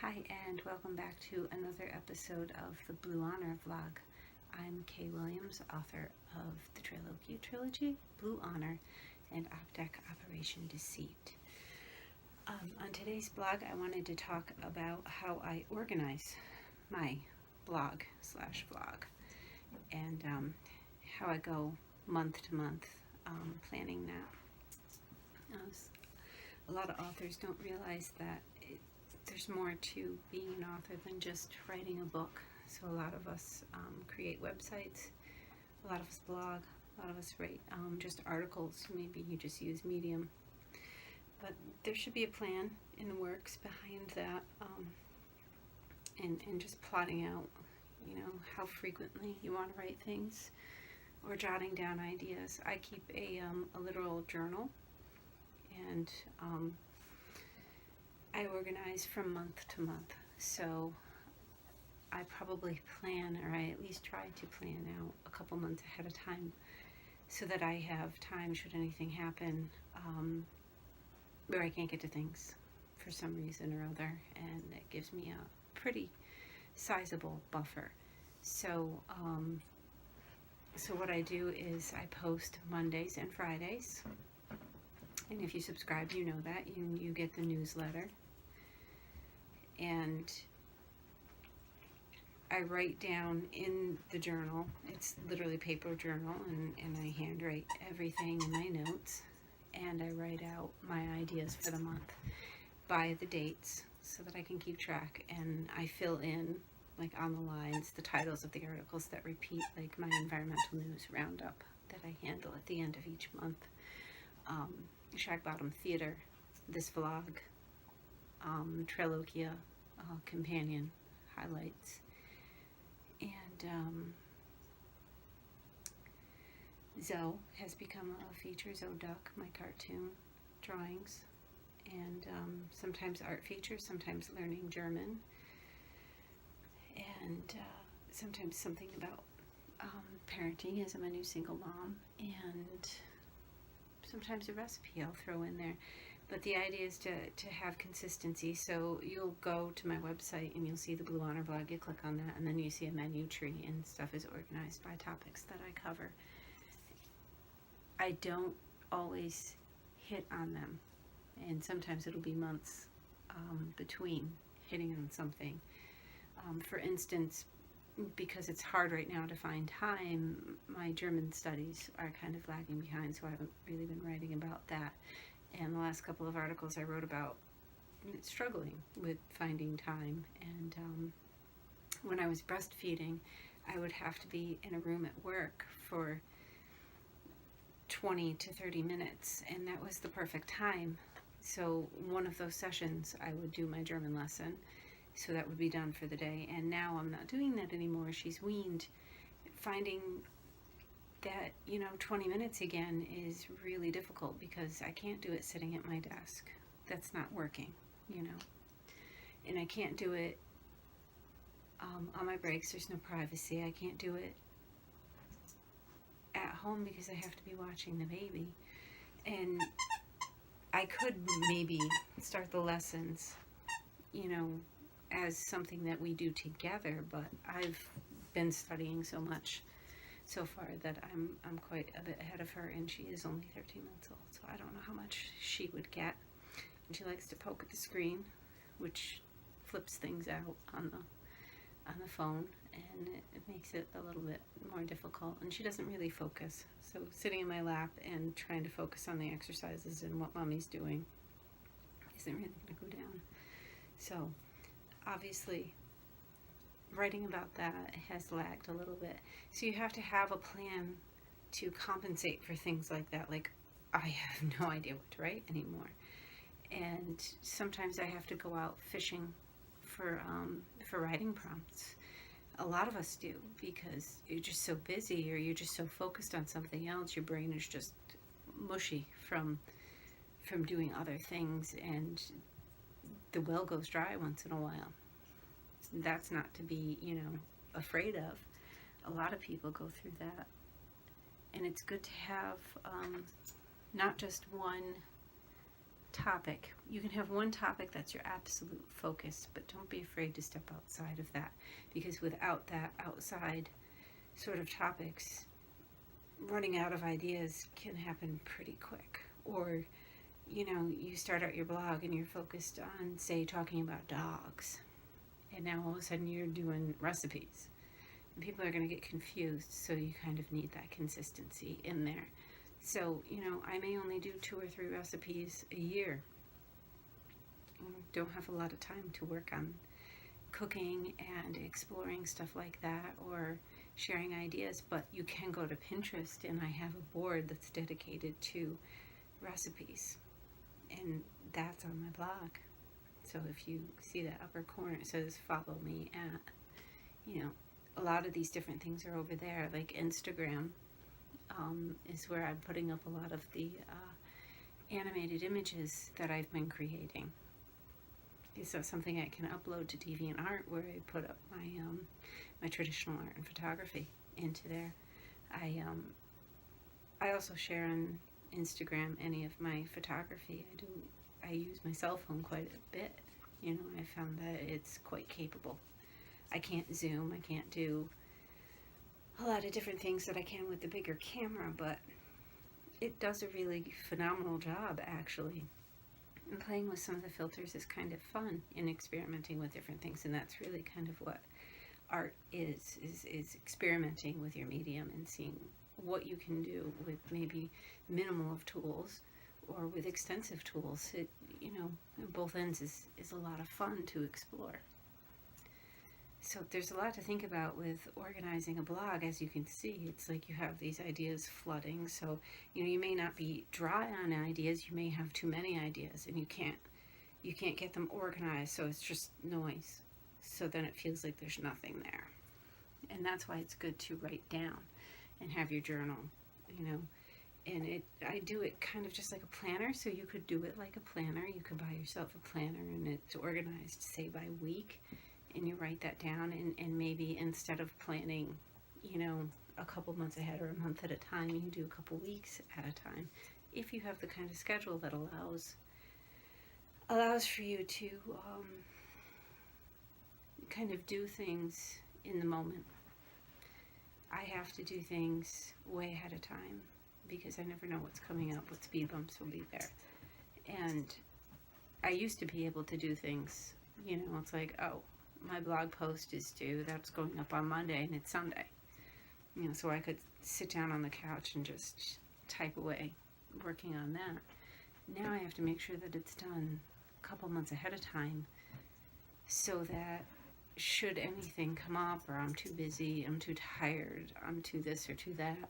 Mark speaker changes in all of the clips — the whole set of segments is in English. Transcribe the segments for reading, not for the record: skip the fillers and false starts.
Speaker 1: Hi, and welcome back to another episode of the Blue Honor vlog. I'm Kay Williams, author of the Trailokia trilogy, Blue Honor, and Opdeck Operation Deceit. On today's blog, I wanted to talk about how I organize my blog/vlog and how I go month to month planning that. A lot of authors don't realize that there's more to being an author than just writing a book. So a lot of us create websites, a lot of us blog, a lot of us write just articles. Maybe you just use Medium. But there should be a plan in the works behind that, and just plotting out, how frequently you want to write things or jotting down ideas. I keep a literal journal, and I organize from month to month, so I probably plan, or I at least try to plan out a couple months ahead of time so that I have time should anything happen where I can't get to things for some reason or other, and it gives me a pretty sizable buffer. So what I do is I post Mondays and Fridays, and if you subscribe, you know that you get the newsletter. And I write down in the journal, it's literally paper journal, and I handwrite everything in my notes, and I write out my ideas for the month by the dates so that I can keep track, and I fill in, like on the lines, the titles of the articles that repeat, like my environmental news roundup that I handle at the end of each month. Shag Bottom Theater, this vlog, Trailokia companion highlights, and Zoe has become a feature, Zoe Duck, my cartoon drawings, and sometimes art features, sometimes learning German, and sometimes something about parenting as I'm a new single mom, and sometimes a recipe I'll throw in there. But the idea is to have consistency. So you'll go to my website and you'll see the Blue Honor blog. You click on that, and then you see a menu tree, and stuff is organized by topics that I cover. I don't always hit on them, and sometimes it'll be months between hitting on something. For instance, because it's hard right now to find time, my German studies are kind of lagging behind, so I haven't really been writing about that. And the last couple of articles I wrote about struggling with finding time. And when I was breastfeeding, I would have to be in a room at work for 20 to 30 minutes, and that was the perfect time. So one of those sessions I would do my German lesson, so that would be done for the day. And now I'm not doing that anymore. She's weaned. Finding that 20 minutes again is really difficult because I can't do it sitting at my desk. That's not working, and I can't do it on my breaks. There's no privacy. I can't do it at home because I have to be watching the baby. And I could maybe start the lessons as something that we do together, but I've been studying so much so far that I'm quite a bit ahead of her, and she is only 13 months old, so I don't know how much she would get. And she likes to poke at the screen, which flips things out on the phone, and it makes it a little bit more difficult. And she doesn't really focus, so sitting in my lap and trying to focus on the exercises and what mommy's doing isn't really going to go down. So obviously writing about that has lagged a little bit. So you have to have a plan to compensate for things like that. Like, I have no idea what to write anymore. And sometimes I have to go out fishing for writing prompts. A lot of us do, because you're just so busy, or you're just so focused on something else. Your brain is just mushy from doing other things, and the well goes dry once in a while. That's not to be, afraid of. A lot of people go through that. And it's good to have not just one topic. You can have one topic that's your absolute focus, but don't be afraid to step outside of that, because without that outside sort of topics, running out of ideas can happen pretty quick. Or, you know, you start out your blog and you're focused on, say, talking about dogs, and now all of a sudden you're doing recipes. And people are going to get confused, so you kind of need that consistency in there. So, you know, I may only do 2 or 3 recipes a year. Don't have a lot of time to work on cooking and exploring stuff like that, or sharing ideas, but you can go to Pinterest, and I have a board that's dedicated to recipes, and that's on my blog. So if you see that upper corner, it says follow me at, you know, a lot of these different things are over there. Like Instagram is where I'm putting up a lot of the animated images that I've been creating. So something I can upload to DeviantArt, where I put up my my traditional art and photography into there. I also share on Instagram any of my photography. I use my cell phone quite a bit. You know, I found that it's quite capable. I can't zoom, I can't do a lot of different things that I can with the bigger camera, but it does a really phenomenal job, actually. And playing with some of the filters is kind of fun, in experimenting with different things, and that's really kind of what art is experimenting with your medium and seeing what you can do with maybe minimal of tools or with extensive tools. It, you know, on both ends is a lot of fun to explore. So there's a lot to think about with organizing a blog. As you can see, it's like you have these ideas flooding. So, you know, you may not be dry on ideas, you may have too many ideas, and you can't get them organized, so it's just noise. So then it feels like there's nothing there. And that's why it's good to write down and have your journal, you know. And I do it kind of just like a planner, so you could do it like a planner. You could buy yourself a planner, and it's organized, say, by week, and you write that down, and maybe instead of planning, you know, a couple months ahead or a month at a time, you do a couple weeks at a time, if you have the kind of schedule that allows for you to kind of do things in the moment. I have to do things way ahead of time, because I never know what's coming up, what speed bumps will be there. And I used to be able to do things, you know, it's like, oh, my blog post is due, that's going up on Monday, and it's Sunday. You know, so I could sit down on the couch and just type away, working on that. Now I have to make sure that it's done a couple months ahead of time, so that should anything come up, or I'm too busy, I'm too tired, I'm too this or too that,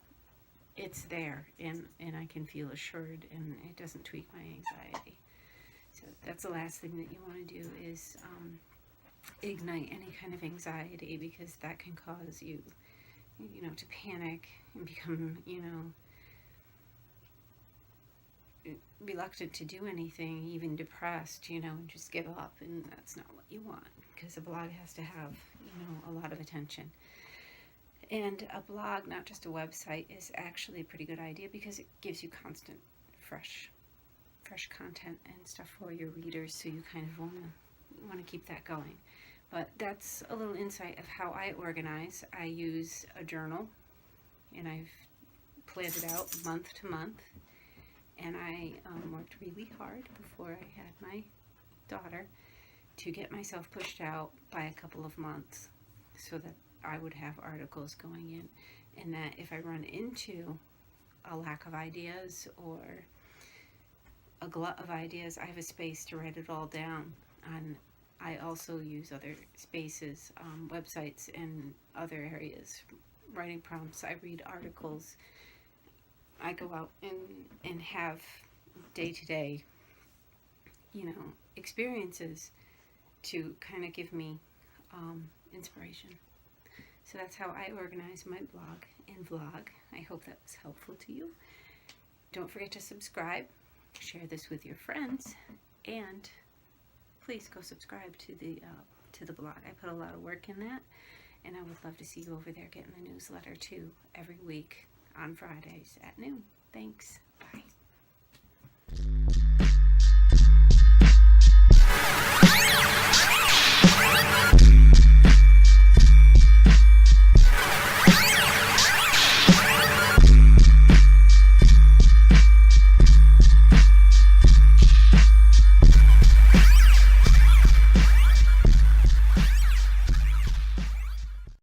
Speaker 1: it's there, and I can feel assured, and it doesn't tweak my anxiety. So that's the last thing that you want to do, is ignite any kind of anxiety, because that can cause you, you know, to panic and become, you know, reluctant to do anything, even depressed, you know, and just give up. And that's not what you want, because a blog has to have, you know, a lot of attention. And a blog, not just a website, is actually a pretty good idea, because it gives you constant fresh content and stuff for your readers, so you kind of want to keep that going. But that's a little insight of how I organize. I use a journal, and I've planned it out month to month, and I worked really hard before I had my daughter to get myself pushed out by a couple of months, so that I would have articles going in, and that if I run into a lack of ideas or a glut of ideas, I have a space to write it all down. And I also use other spaces, websites, and other areas, writing prompts. I read articles. I go out and have day-to-day, you know, experiences to kind of give me inspiration. So that's how I organize my blog and vlog. I hope that was helpful to you. Don't forget to subscribe, share this with your friends, and please go subscribe to the blog. I put a lot of work in that, and I would love to see you over there getting the newsletter too, every week on Fridays at noon. Thanks. Bye.